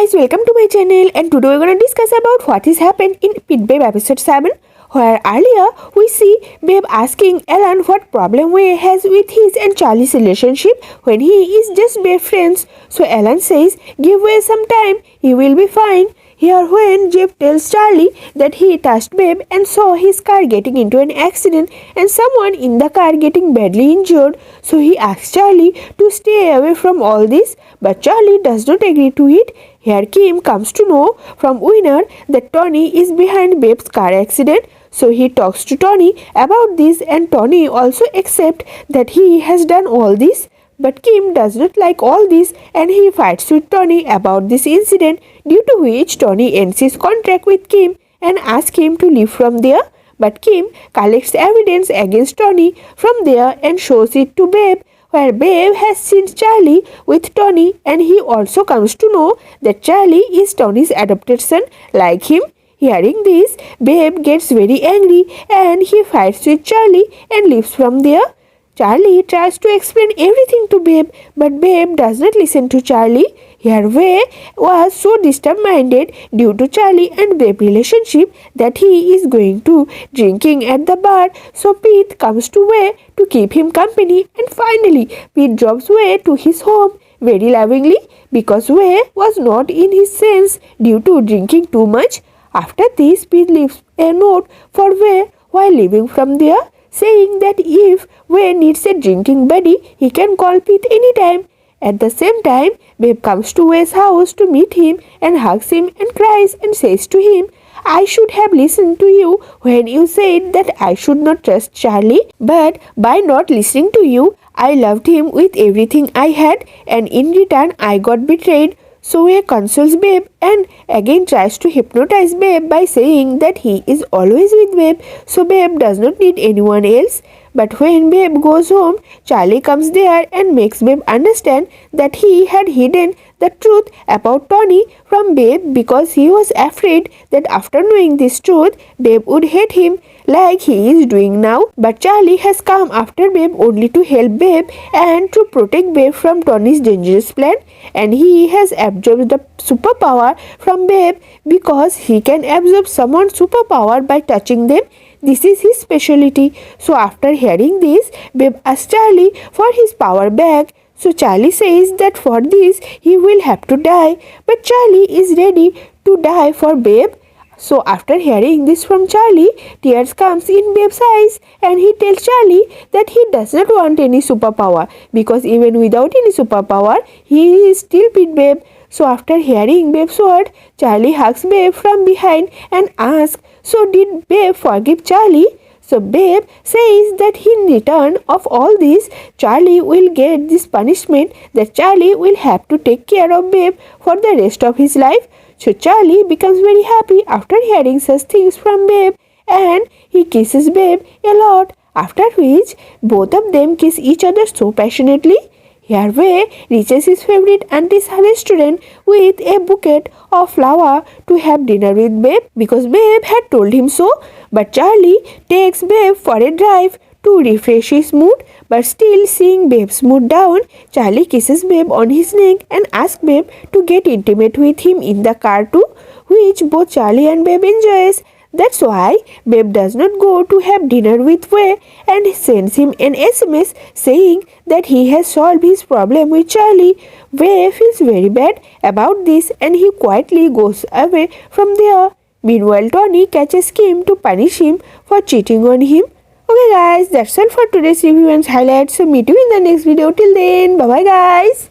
guys, welcome to my channel, and today we're gonna discuss about what has happened in Babe episode 7, where earlier we see Babe asking Alan what problem Way has with his and Charlie's relationship when he is just Babe friends. So Alan says, give Way some time, he will be fine. Here when Jeff tells Charlie that he touched Babe and saw his car getting into an accident and someone in the car getting badly injured, so he asks Charlie to stay away from all this, but Charlie does not agree to it. Here Kim comes to know from Winner that Tony is behind Babe's car accident, so he talks to Tony about this and Tony also accepts that he has done all this. But Kim does not like all this and he fights with Tony about this incident, due to which Tony ends his contract with Kim and asks him to leave from there. But Kim collects evidence against Tony from there and shows it to Babe, where Babe has seen Charlie with Tony and he also comes to know that Charlie is Tony's adopted son like him. Hearing this, Babe gets very angry and he fights with Charlie and leaves from there. Charlie tries to explain everything to Babe, but Babe does not listen to Charlie. Here Way was so disturbed-minded due to Charlie and Babe relationship that he is going to drinking at the bar, so Pete comes to Way to keep him company, and finally Pete drops Way to his home very lovingly because Way was not in his sense due to drinking too much. After this, Pete leaves a note for Way while leaving from there, saying that if Way needs a drinking buddy, he can call Pete anytime. At the same time, Babe comes to Way's house to meet him and hugs him and cries and says to him, I should have listened to you when you said that I should not trust Charlie, but by not listening to you, I loved him with everything I had, and in return I got betrayed. So Way consoles Babe and again tries to hypnotize Babe by saying that he is always with Babe, so Babe does not need anyone else. But when Babe goes home, Charlie comes there and makes Babe understand that he had hidden the truth about Tony from Babe because he was afraid that after knowing this truth, Babe would hate him like he is doing now. But Charlie has come after Babe only to help Babe and to protect Babe from Tony's dangerous plan, and he has absorbed the superpower from Babe because he can absorb someone's superpower by touching them. This is his specialty. So after hearing this, Babe asks Charlie for his power back. So Charlie says that for this he will have to die, but Charlie is ready to die for Babe. So after hearing this from Charlie, tears comes in Babe's eyes and he tells Charlie that he does not want any superpower because even without any superpower, he is still with Babe. So after hearing Babe's word, Charlie hugs Babe from behind and asks, so did Babe forgive Charlie? So Babe says that in return of all this, Charlie will get this punishment that Charlie will have to take care of Babe for the rest of his life. So Charlie becomes very happy after hearing such things from Babe and he kisses Babe a lot, after which both of them kiss each other so passionately. Here Way reaches his favorite auntie's restaurant with a bouquet of flowers to have dinner with Babe because Babe had told him so. But Charlie takes Babe for a drive to refresh his mood, but still seeing Babe's mood down, Charlie kisses Babe on his neck and asks Babe to get intimate with him in the car too, which both Charlie and Babe enjoys. That's why Babe does not go to have dinner with Way and sends him an SMS saying that he has solved his problem with Charlie. Way feels very bad about this and he quietly goes away from there. Meanwhile, Tony catches Kim to punish him for cheating on him. Okay guys, that's all for today's review and highlights. So meet you in the next video. Till then, bye bye guys.